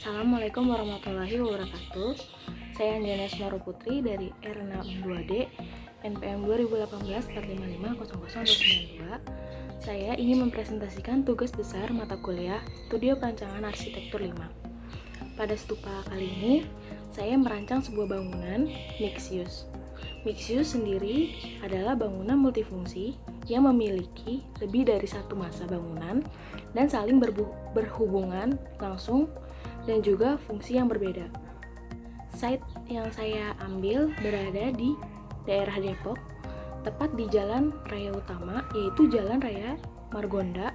Assalamualaikum warahmatullahi wabarakatuh. Saya Anjana Sumaro Putri dari R62D NPM 2018455092. Saya ingin mempresentasikan tugas besar mata kuliah Studio Perancangan Arsitektur 5. Pada stupa kali ini, saya merancang sebuah bangunan mixed use. Mixed use sendiri adalah bangunan multifungsi yang memiliki lebih dari satu masa bangunan dan saling berhubungan langsung dan juga fungsi yang berbeda. Site yang saya ambil berada di daerah Depok, tepat di Jalan Raya Utama, yaitu Jalan Raya Margonda,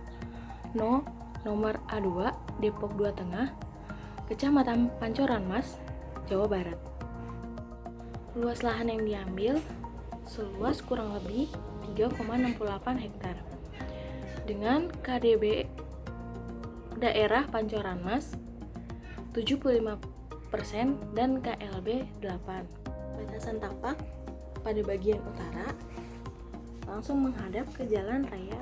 nomor A2, Depok 2 Tengah, Kecamatan Pancoran Mas, Jawa Barat. Luas lahan yang diambil seluas kurang lebih 3,68 hektar. Dengan KDB daerah Pancoran Mas 75% dan KLB 8. Batasan tapak pada bagian utara langsung menghadap ke Jalan Raya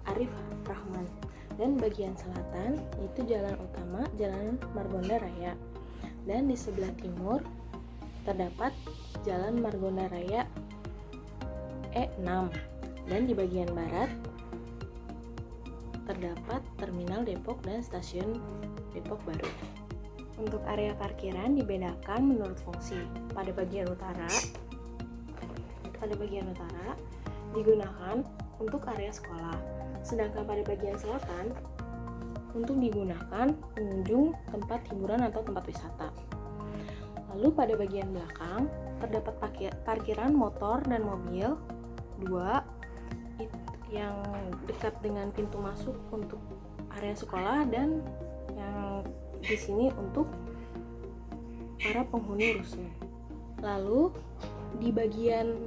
Arif Rahman, dan bagian selatan itu jalan utama Jalan Margonda Raya, dan di sebelah timur terdapat Jalan Margonda Raya E6, dan di bagian barat terdapat Terminal Depok dan Stasiun Depok Baru. Untuk area parkiran dibedakan menurut fungsi. Pada bagian utara digunakan untuk area sekolah, sedangkan pada bagian selatan untuk digunakan pengunjung, tempat hiburan atau tempat wisata. Lalu pada bagian belakang terdapat parkiran motor dan mobil 2 yang dekat dengan pintu masuk untuk area sekolah, dan yang di sini untuk para penghuni rusun. Lalu di bagian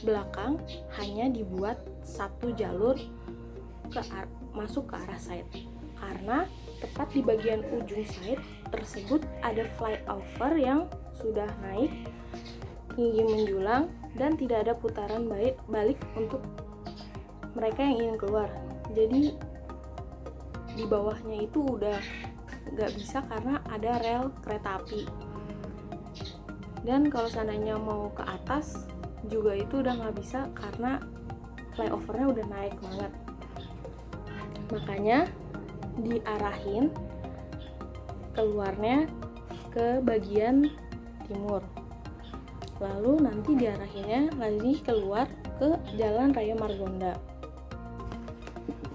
belakang hanya dibuat satu jalur masuk ke arah site, karena tepat di bagian ujung site tersebut ada flyover yang sudah naik tinggi menjulang dan tidak ada putaran balik untuk mereka yang ingin keluar. Jadi di bawahnya itu udah nggak bisa karena ada rel kereta api, dan kalau seandainya mau ke atas juga itu udah nggak bisa karena flyovernya udah naik banget. Makanya diarahin keluarnya ke bagian timur, lalu nanti diarahinnya lagi keluar ke Jalan Raya Margonda.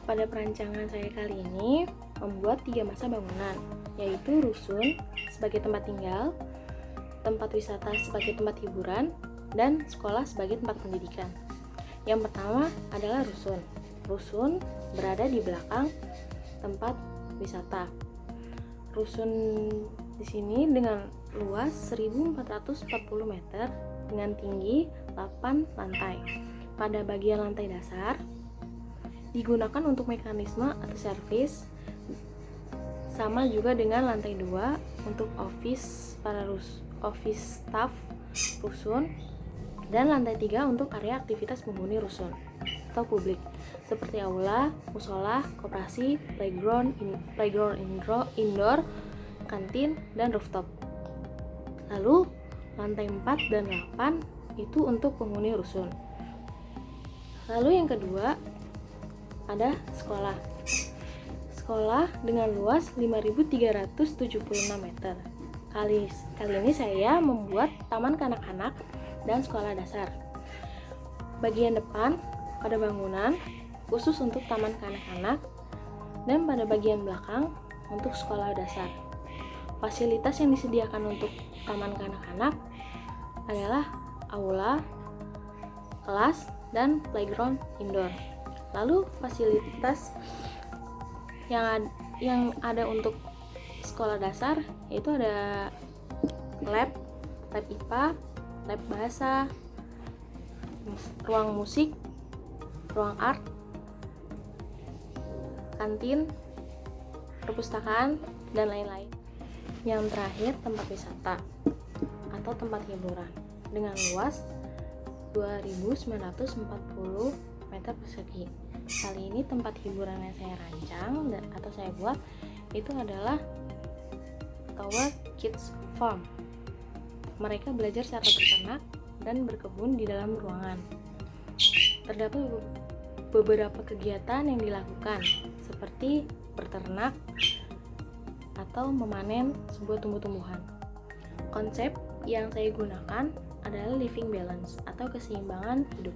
Pada perancangan saya kali ini membuat 3 masa bangunan, yaitu rusun sebagai tempat tinggal, tempat wisata sebagai tempat hiburan, dan sekolah sebagai tempat pendidikan. Yang pertama adalah rusun. Rusun berada di belakang tempat wisata. Rusun di sini dengan luas 1440 meter dengan tinggi 8 lantai. Pada bagian lantai dasar digunakan untuk mekanisme atau servis, sama juga dengan lantai 2 untuk office office staff rusun, dan lantai 3 untuk area aktivitas penghuni rusun atau publik seperti aula, musola, koperasi, playground indoor, kantin, dan rooftop. Lalu lantai 4 dan 8 itu untuk penghuni rusun. Lalu yang kedua ada sekolah. Sekolah dengan luas 5.376 meter. Kali ini saya membuat taman kanak-kanak dan sekolah dasar. Bagian depan pada bangunan khusus untuk taman kanak-kanak, dan pada bagian belakang untuk sekolah dasar. Fasilitas yang disediakan untuk taman kanak-kanak adalah aula, kelas, dan playground indoor. Lalu fasilitas yang ada untuk sekolah dasar yaitu ada lab IPA, lab bahasa, ruang musik, ruang art, kantin, perpustakaan, dan lain-lain. Yang terakhir tempat wisata atau tempat hiburan dengan luas 2.940 meter persegi. Kali ini tempat hiburan yang saya rancang atau saya buat itu adalah Tower Kids Farm. Mereka belajar cara berternak dan berkebun di dalam ruangan. Terdapat beberapa kegiatan yang dilakukan, seperti berternak atau memanen sebuah tumbuh-tumbuhan. Konsep yang saya gunakan adalah living balance atau keseimbangan hidup.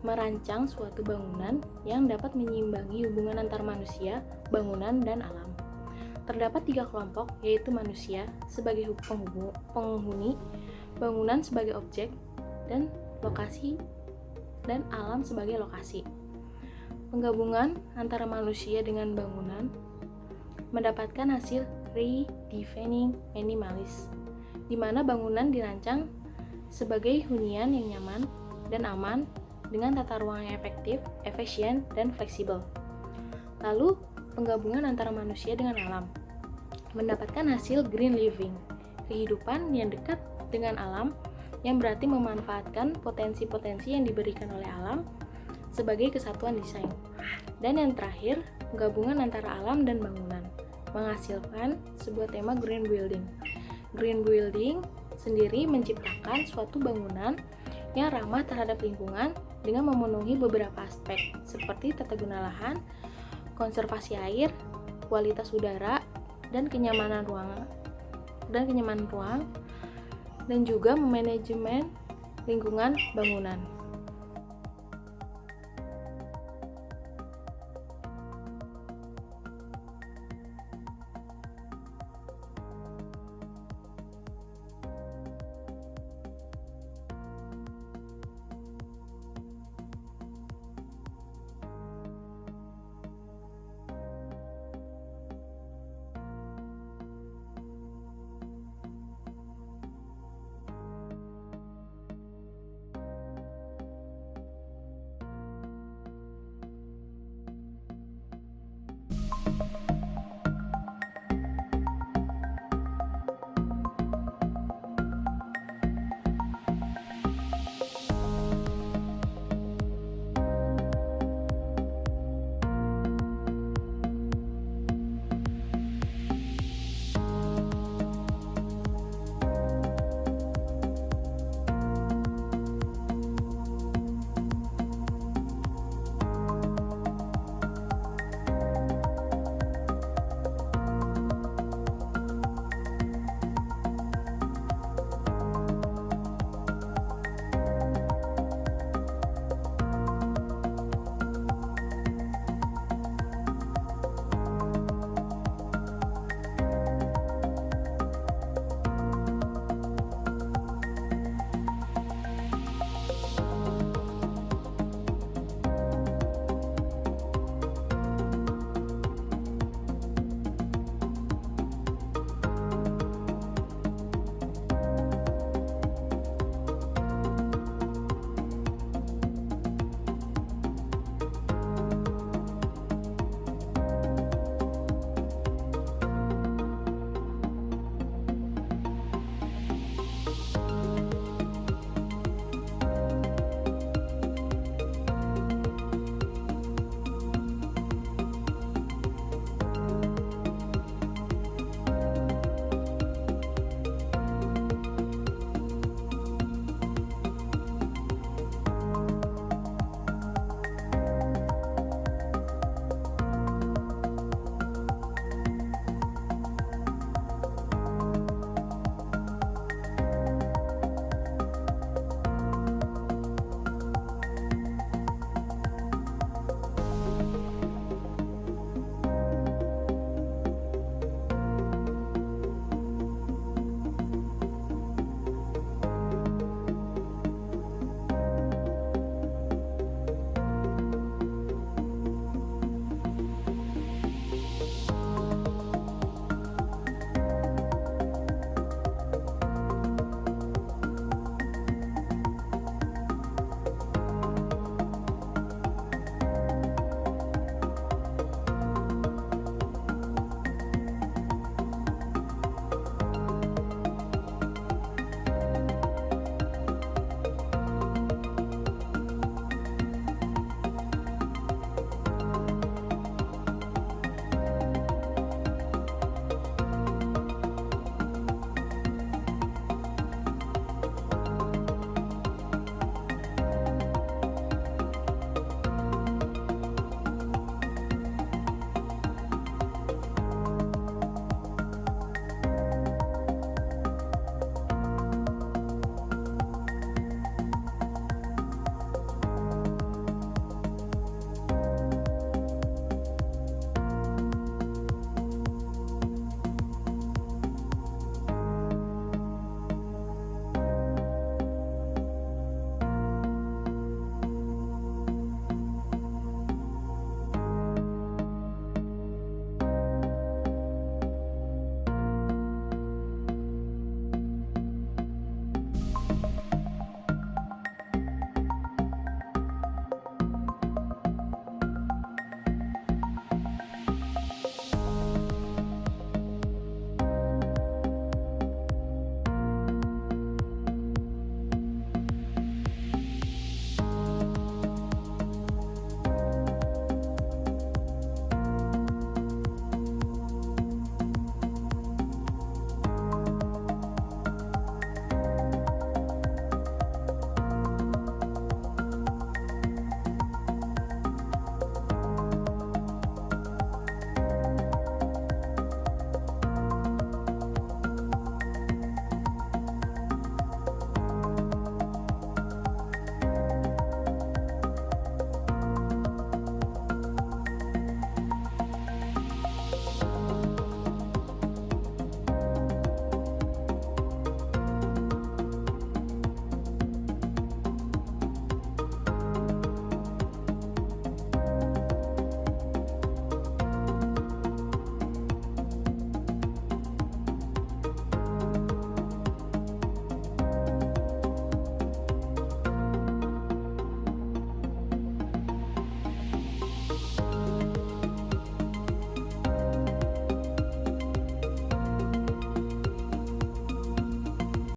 Merancang suatu bangunan yang dapat menyeimbangi hubungan antar manusia, bangunan, dan alam. Terdapat 3 kelompok, yaitu manusia sebagai penghuni, bangunan sebagai objek, dan lokasi dan alam sebagai lokasi. Penggabungan antara manusia dengan bangunan mendapatkan hasil redefining minimalis, di mana bangunan dirancang sebagai hunian yang nyaman dan aman dengan tata ruang yang efektif, efisien, dan fleksibel. Lalu, penggabungan antara manusia dengan alam mendapatkan hasil green living, kehidupan yang dekat dengan alam yang berarti memanfaatkan potensi-potensi yang diberikan oleh alam sebagai kesatuan desain. Dan yang terakhir, gabungan antara alam dan bangunan menghasilkan sebuah tema green building. Green building sendiri menciptakan suatu bangunan yang ramah terhadap lingkungan dengan memenuhi beberapa aspek seperti tata guna lahan, konservasi air, kualitas udara, dan kenyamanan ruang, dan juga manajemen lingkungan bangunan.